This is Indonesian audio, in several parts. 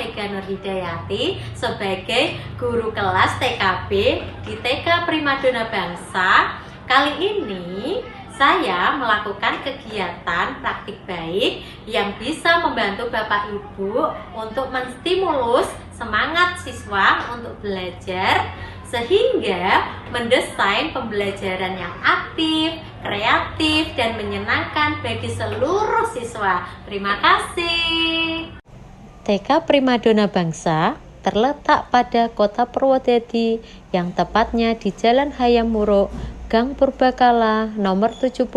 Mega Nurhidayati sebagai guru kelas TKB di TK Primadona Bangsa. Kali ini saya melakukan kegiatan praktik baik yang bisa membantu Bapak Ibu untuk menstimulus semangat siswa untuk belajar sehingga mendesain pembelajaran yang aktif, kreatif, dan menyenangkan bagi seluruh siswa. Terima kasih. TK Primadona Bangsa terletak pada Kota Purwodadi yang tepatnya di Jalan Hayam Wuruk, Gang Purbakala, nomor 74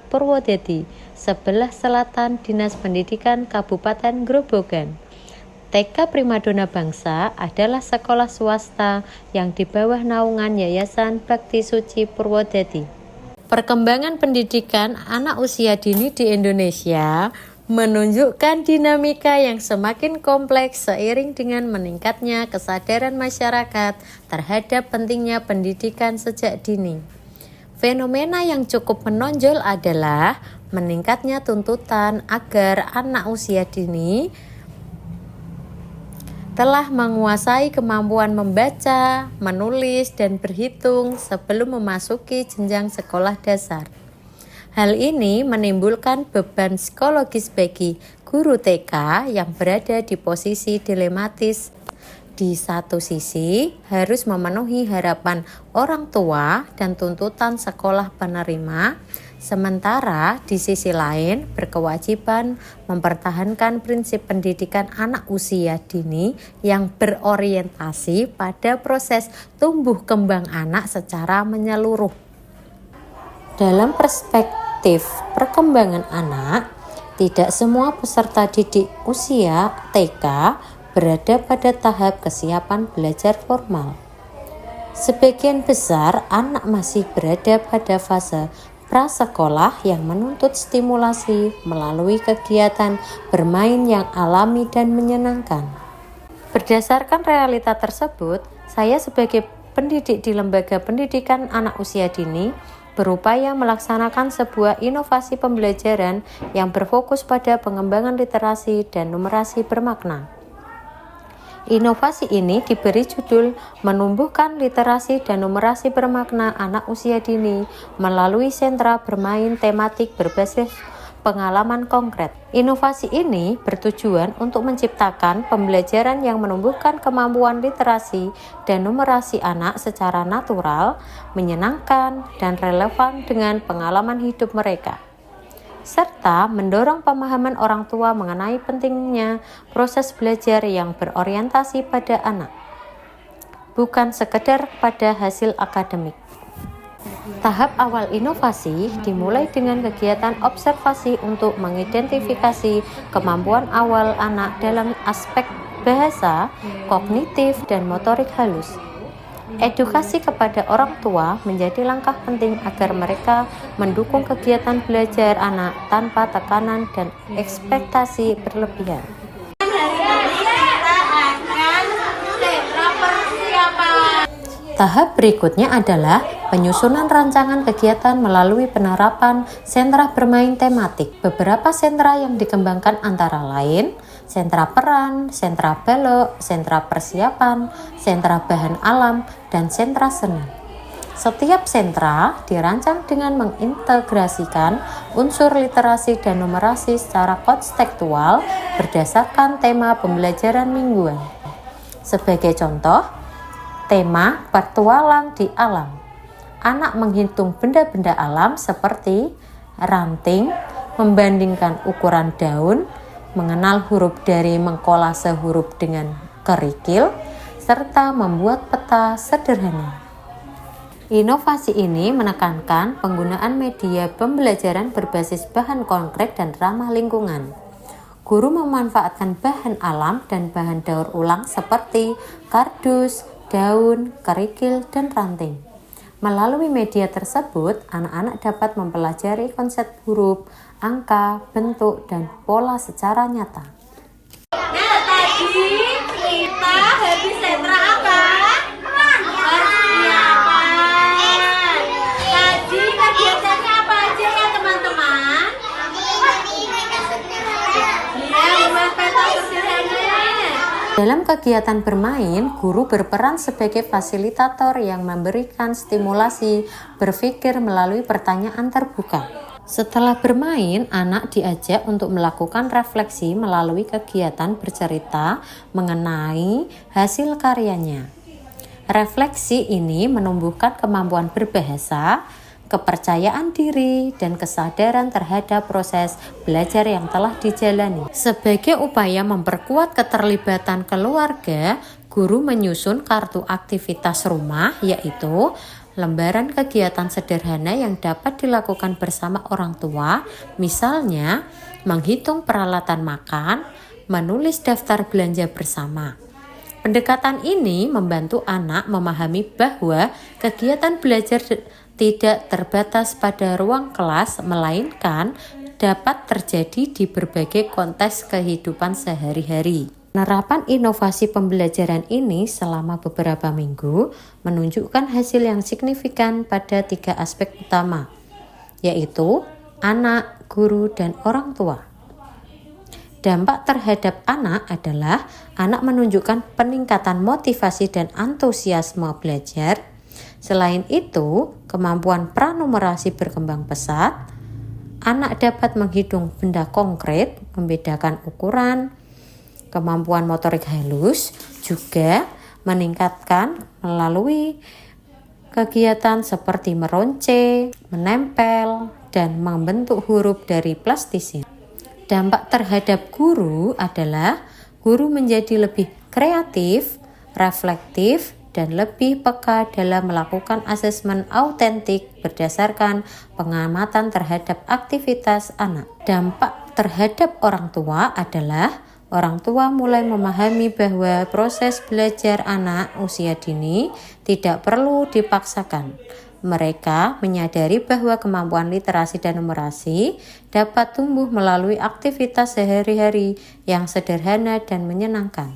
Purwodadi, sebelah selatan Dinas Pendidikan Kabupaten Grobogan. TK Primadona Bangsa adalah sekolah swasta yang di bawah naungan Yayasan Bakti Suci Purwodadi. Perkembangan pendidikan anak usia dini di Indonesia menunjukkan dinamika yang semakin kompleks seiring dengan meningkatnya kesadaran masyarakat terhadap pentingnya pendidikan sejak dini. Fenomena yang cukup menonjol adalah meningkatnya tuntutan agar anak usia dini telah menguasai kemampuan membaca, menulis, dan berhitung sebelum memasuki jenjang sekolah dasar. Hal ini menimbulkan beban psikologis bagi guru TK yang berada di posisi dilematis. Di satu sisi, harus memenuhi harapan orang tua dan tuntutan sekolah penerima, sementara di sisi lain berkewajiban mempertahankan prinsip pendidikan anak usia dini yang berorientasi pada proses tumbuh kembang anak secara menyeluruh. Dalam perspektif perkembangan anak, tidak semua peserta didik usia TK berada pada tahap kesiapan belajar formal. Sebagian besar anak masih berada pada fase prasekolah yang menuntut stimulasi melalui kegiatan bermain yang alami dan menyenangkan. Berdasarkan realita tersebut, saya sebagai pendidik di Lembaga Pendidikan Anak Usia Dini berupaya melaksanakan sebuah inovasi pembelajaran yang berfokus pada pengembangan literasi dan numerasi bermakna. Inovasi ini diberi judul Menumbuhkan Literasi dan Numerasi Bermakna Anak Usia Dini melalui sentra bermain tematik berbasis pengalaman konkret. Inovasi ini bertujuan untuk menciptakan pembelajaran yang menumbuhkan kemampuan literasi dan numerasi anak secara natural, menyenangkan, dan relevan dengan pengalaman hidup mereka, serta mendorong pemahaman orang tua mengenai pentingnya proses belajar yang berorientasi pada anak, bukan sekedar pada hasil akademik. Tahap awal inovasi dimulai dengan kegiatan observasi untuk mengidentifikasi kemampuan awal anak dalam aspek bahasa, kognitif, dan motorik halus. Edukasi kepada orang tua menjadi langkah penting agar mereka mendukung kegiatan belajar anak tanpa tekanan dan ekspektasi berlebihan. Tahap berikutnya adalah penyusunan rancangan kegiatan melalui penerapan sentra bermain tematik. Beberapa sentra yang dikembangkan antara lain sentra peran, sentra balok, sentra persiapan, sentra bahan alam, dan sentra seni. Setiap sentra dirancang dengan mengintegrasikan unsur literasi dan numerasi secara konstekstual berdasarkan tema pembelajaran mingguan. Sebagai contoh, tema Bertualang di Alam. Anak menghitung benda-benda alam seperti ranting, membandingkan ukuran daun, mengenal huruf dari mengkolase huruf dengan kerikil, serta membuat peta sederhana. Inovasi ini menekankan penggunaan media pembelajaran berbasis bahan konkret dan ramah lingkungan. Guru memanfaatkan bahan alam dan bahan daur ulang seperti kardus, daun, kerikil, dan ranting. Melalui media tersebut, anak-anak dapat mempelajari konsep huruf, angka, bentuk, dan pola secara nyata. Nah, tadi kita habis sentra apa? Persiapan. Tadi kegiatannya apa aja ya teman-teman? Iya, membuat peta sederhana. Dalam kegiatan bermain, guru berperan sebagai fasilitator yang memberikan stimulasi berpikir melalui pertanyaan terbuka. Setelah bermain, anak diajak untuk melakukan refleksi melalui kegiatan bercerita mengenai hasil karyanya. Refleksi ini menumbuhkan kemampuan berbahasa, kepercayaan diri, dan kesadaran terhadap proses belajar yang telah dijalani. Sebagai upaya memperkuat keterlibatan keluarga, guru menyusun kartu aktivitas rumah, yaitu lembaran kegiatan sederhana yang dapat dilakukan bersama orang tua, misalnya menghitung peralatan makan, menulis daftar belanja bersama. Pendekatan ini membantu anak memahami bahwa kegiatan belajar tidak terbatas pada ruang kelas, melainkan dapat terjadi di berbagai konteks kehidupan sehari-hari. Penerapan inovasi pembelajaran ini selama beberapa minggu menunjukkan hasil yang signifikan pada 3 aspek utama, yaitu anak, guru, dan orang tua. Dampak terhadap anak adalah anak menunjukkan peningkatan motivasi dan antusiasme belajar. Selain itu, kemampuan pranumerasi berkembang pesat. Anak dapat menghitung benda konkret, membedakan ukuran. Kemampuan motorik halus juga meningkatkan melalui kegiatan seperti meronce, menempel, dan membentuk huruf dari plastisin. Dampak terhadap guru adalah guru menjadi lebih kreatif, reflektif, dan lebih peka dalam melakukan asesmen autentik berdasarkan pengamatan terhadap aktivitas anak. Dampak terhadap orang tua adalah orang tua mulai memahami bahwa proses belajar anak usia dini tidak perlu dipaksakan. Mereka menyadari bahwa kemampuan literasi dan numerasi dapat tumbuh melalui aktivitas sehari-hari yang sederhana dan menyenangkan.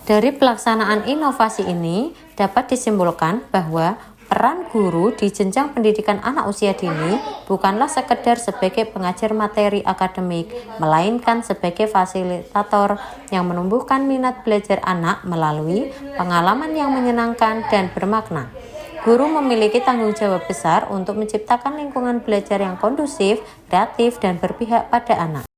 Dari pelaksanaan inovasi ini dapat disimpulkan bahwa peran guru di jenjang pendidikan anak usia dini bukanlah sekedar sebagai pengajar materi akademik, melainkan sebagai fasilitator yang menumbuhkan minat belajar anak melalui pengalaman yang menyenangkan dan bermakna. Guru memiliki tanggung jawab besar untuk menciptakan lingkungan belajar yang kondusif, kreatif, dan berpihak pada anak.